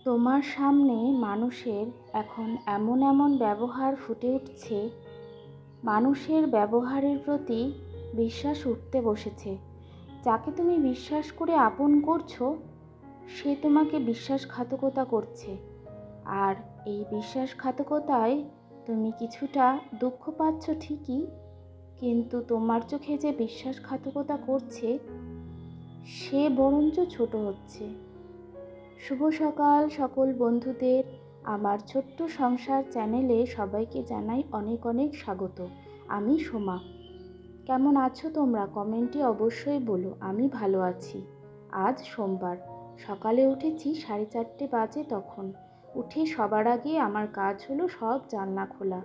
তোমার সামনে মানুষের এখন এমন এমন ব্যবহার ফুটে উঠছে, মানুষের ব্যবহারের প্রতি বিশ্বাস উঠতে বসেছে। যাকে তুমি বিশ্বাস করে আপন করছো, সে তোমাকে বিশ্বাসঘাতকতা করছে। আর এই বিশ্বাসঘাতকতায় তুমি কিছুটা দুঃখ পাচ্ছ ঠিকই, কিন্তু তোমার চোখে যে বিশ্বাসঘাতকতা করছে, সে বরঞ্চ ছোট হচ্ছে। শুভ সকাল সকল বন্ধুদের। আমার ছোট্ট সংসার চ্যানেলে সবাইকে জানাই অনেক অনেক স্বাগত। আমি সোমা। কেমন আছো তোমরা? কমেন্টে অবশ্যই বলো। আমি ভালো আছি। আজ সোমবার, সকালে উঠেছি 4:30 বাজে। তখন উঠে সবার আগে আমার কাজ হলো সব জানলা খোলা।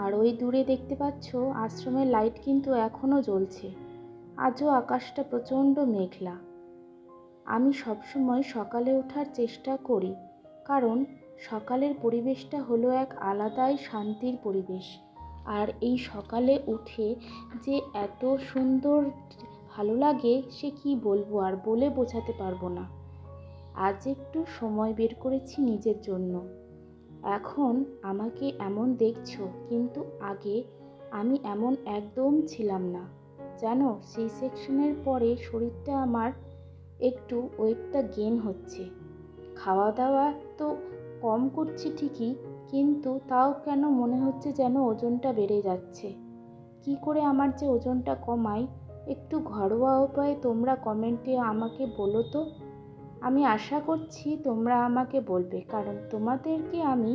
আর ওই দূরে দেখতে পাচ্ছ আশ্রমের লাইট কিন্তু এখনও জ্বলছে। আজও আকাশটা প্রচণ্ড মেঘলা। আমি সবসময় সকালে ওঠার চেষ্টা করি, কারণ সকালের পরিবেশটা হলো এক আলাদাই শান্তির পরিবেশ। আর এই সকালে উঠে যে এত সুন্দর ভালো লাগে, সে কি বলবো, আর বলে বোঝাতে পারবো না। আজ একটু সময় বের করেছি নিজের জন্য। এখন আমাকে এমন দেখছো, কিন্তু আগে আমি এমন একদম ছিলাম না। জানো, সি সেকশনের পরে শরীরটা আমার একটু ওয়েটটা গেইন হচ্ছে। খাওয়া দাওয়া তো কম করছি ঠিকই, কিন্তু তাও কেন মনে হচ্ছে যেন ওজনটা বেড়ে যাচ্ছে। কি করে আমার যে ওজনটা কমাই, একটু ঘরোয়া উপায়ে তোমরা কমেন্টে আমাকে বলো তো। আমি আশা করছি তোমরা আমাকে বলবে, কারণ তোমাদেরকে আমি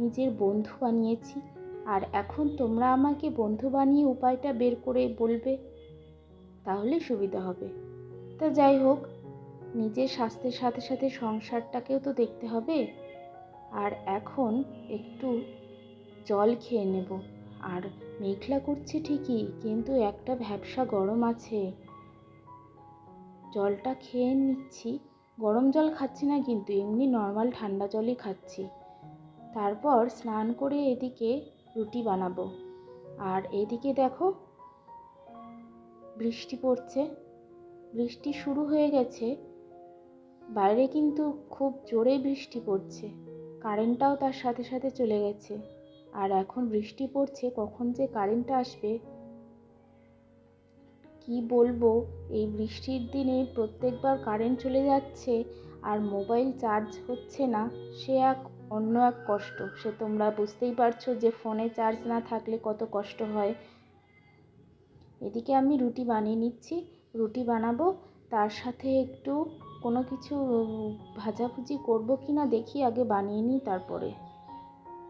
নিজের বন্ধু বানিয়েছি। আর এখন তোমরা আমাকে বন্ধু বানিয়ে উপায়টা বের করে বলবে, তাহলে সুবিধা হবে। তা যাই হোক, নিজের স্বাস্থ্যের সাথে সাথে সংসারটাকেও তো দেখতে হবে। আর এখন একটু জল খেয়ে নেব। আর মেঘলা করছে ঠিকই, কিন্তু একটা ভ্যাপসা গরম আছে। জলটা খেয়ে নিচ্ছি। গরম জল খাচ্ছি না, কিন্তু এমনি নর্মাল ঠান্ডা জলই খাচ্ছি। তারপর স্নান করে এদিকে রুটি বানাবো। আর এদিকে দেখো, বৃষ্টি পড়ছে। বৃষ্টি শুরু হয়ে গেছে। বাইরে কিন্তু খুব জোরে বৃষ্টি পড়ছে। কারেন্টটাও তার সাথে সাথে চলে গেছে। আর এখন বৃষ্টি পড়ছে, কখন যে কারেন্টটা আসবে কি বলবো। এই বৃষ্টির দিনে প্রত্যেকবার কারেন্ট চলে যাচ্ছে আর মোবাইল চার্জ হচ্ছে না, সে এক অন্য এক কষ্ট। সে তোমরা বুঝতেই পারছো যে ফোনে চার্জ না থাকলে কত কষ্ট হয়। এদিকে আমি রুটি বানিয়ে নিচ্ছি। রুটি বানাবো, তার সাথে একটু কোনো কিছু ভাজাভুজি করবো কিনা দেখি, আগে বানিয়ে নিই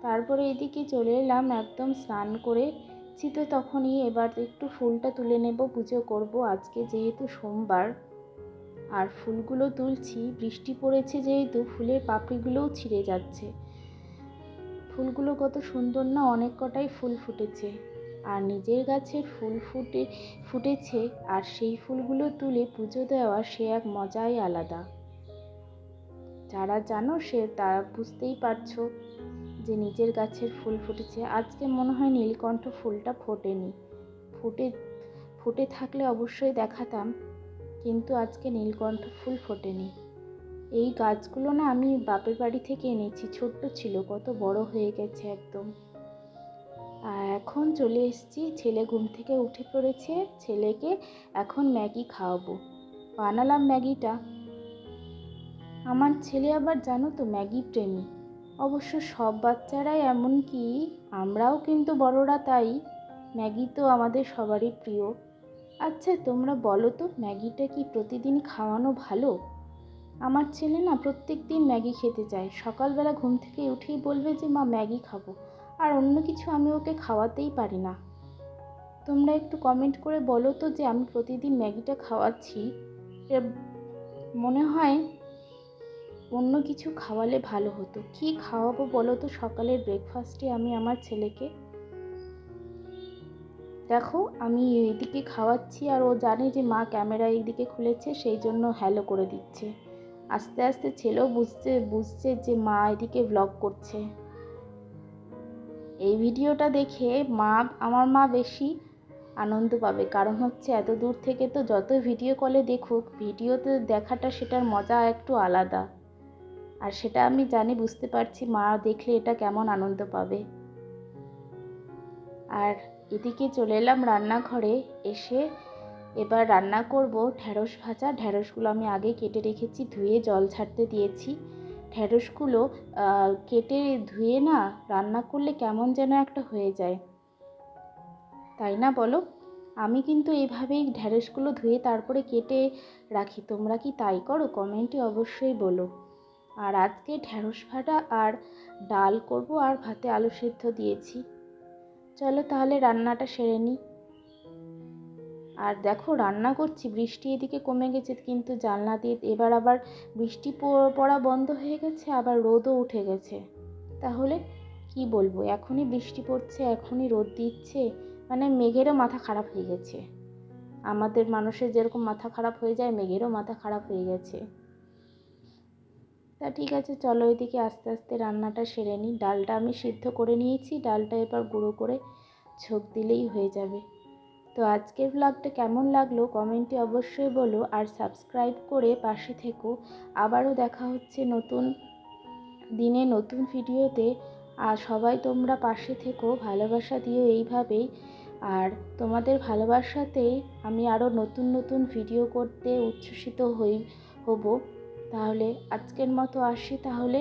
তারপরে এদিকে চলে এলাম একদম স্নান করেছি তো তখনই। এবার একটু ফুলটা তুলে নেব, পুজো করব আজকে যেহেতু সোমবার। আর ফুলগুলো তুলছি, বৃষ্টি পড়েছে যেহেতু ফুলের পাপড়িগুলোও ছিঁড়ে যাচ্ছে। ফুলগুলো কত সুন্দর না, অনেক কটাই ফুল ফুটেছে। আর নিজের গাছের ফুল ফুটেছে, আর সেই ফুলগুলো তুলে পুজো দেওয়া সে এক মজাই আলাদা। যারা জানো তারা বুঝতেই পারছো যে নিজের গাছের ফুল ফুটেছে। আজকে মনে হয় নীলকণ্ঠ ফুলটা ফোটেনি। ফুটে থাকলে অবশ্যই দেখাতাম, কিন্তু আজকে নীলকণ্ঠ ফুল ফোটেনি। এই গাছগুলো না আমি বাপের বাড়ি থেকে এনেছি, ছোট্ট ছিল, কত বড় হয়ে গেছে একদম। আর এখন চলে এসেছি, ছেলে ঘুম থেকে উঠে পড়েছে। ছেলেকে এখন ম্যাগি খাওয়াবো। বানালাম ম্যাগিটা। আমার ছেলে আবার জানো তো ম্যাগি প্রেমী। অবশ্য সব বাচ্চারাই, এমনকি আমরাও কিন্তু বড়রা তাই। ম্যাগি তো আমাদের সবারই প্রিয়। আচ্ছা তোমরা বলো তো, ম্যাগিটা কি প্রতিদিন খাওয়ানো ভালো? আমার ছেলে না প্রত্যেক দিন ম্যাগি খেতে চায়। সকালবেলা ঘুম থেকে উঠেই বলবে যে মা ম্যাগি খাবো, আর অন্য কিছু আমি ওকে খাওয়াতেই পারি না। তোমরা একটু কমেন্ট করে বলো তো, যে আমি প্রতিদিন ম্যাগিটা খাওয়াচ্ছি, মনে হয় অন্য কিছু খাওয়ালে ভালো হতো। কি খাওয়াবো বলো তো সকালের ব্রেকফাস্টে আমি আমার ছেলেকে? দেখো আমি এদিকে খাওয়াচ্ছি, আর ও জানে যে মা ক্যামেরা এইদিকে খুলেছে, সেই জন্য হ্যালো করে দিচ্ছে। আস্তে আস্তে ছেলেও বুঝছে যে মা এদিকে ব্লগ করছে। এই ভিডিওটা দেখে আমার মা বেশি আনন্দ পাবে, কারণ হচ্ছে এত দূর থেকে তো যত ভিডিও কলে দেখুক, ভিডিওতে দেখাটা সেটার মজা একটু আলাদা। আর সেটা আমি জানি, বুঝতে পারছি মা দেখলে এটা কেমন আনন্দ পাবে। আর এদিকে চলে এলাম রান্নাঘরে। এসে এবার রান্না করব ঢ্যাঁড়স ভাজা। ঢ্যাঁড়সগুলো আমি আগে কেটে রেখেছি, ধুয়ে জল ছাড়তে দিয়েছি। ঢ্যাঁড়সগুলো কেটে ধুয়ে না রান্না করলে কেমন যেন একটা হয়ে যায়, তাই না বলো? আমি কিন্তু এইভাবেই ঢ্যাঁড়সগুলো ধুয়ে তারপরে কেটে রাখি। তোমরা কি তাই করো? কমেন্টে অবশ্যই বলো। আর আজকে ঢ্যাঁড়স ভাজা আর ডাল করব, আর ভাতে আলু সেদ্ধ দিয়েছি। চলো তাহলে রান্নাটা সেরে নিই। আর দেখো রান্না করছি, বৃষ্টি এদিকে কমে গেছে, কিন্তু জানলা দিয়ে এবার আবার বৃষ্টি পড়া বন্ধ হয়ে গেছে, আবার রোদও উঠে গেছে। তাহলে কি বলবো, এখনই বৃষ্টি পড়ছে, এখনই রোদ দিচ্ছে, মানে মেঘেরও মাথা খারাপ হয়ে গেছে। আমাদের মানুষের যেরকম মাথা খারাপ হয়ে যায়, মেঘেরও মাথা খারাপ হয়ে গেছে। তা ঠিক আছে, চলো এদিকে আস্তে আস্তে রান্নাটা সেরে নিই। ডালটা আমি সিদ্ধ করে নিয়েছি, ডালটা এবার গুঁড়ো করে ছোঁক দিলেই হয়ে যাবে। তো আজকের ব্লগটা কেমন লাগলো কমেন্টে অবশ্যই বলো, আর সাবস্ক্রাইব করে পাশে থেকো। আবারও দেখা হচ্ছে নতুন দিনে নতুন ভিডিওতে। আর সবাই তোমরা পাশে থেকো, ভালোবাসা দিও এইভাবেই। আর তোমাদের ভালোবাসাতেই আমি আরও নতুন নতুন ভিডিও করতে উচ্ছ্বসিত হব। তাহলে আজকের মতো আসি, তাহলে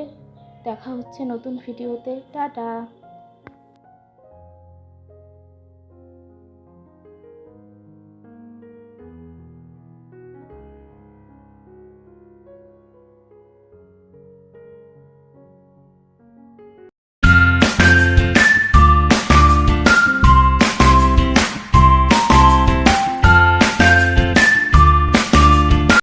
দেখা হচ্ছে নতুন ভিডিওতে। টাটা।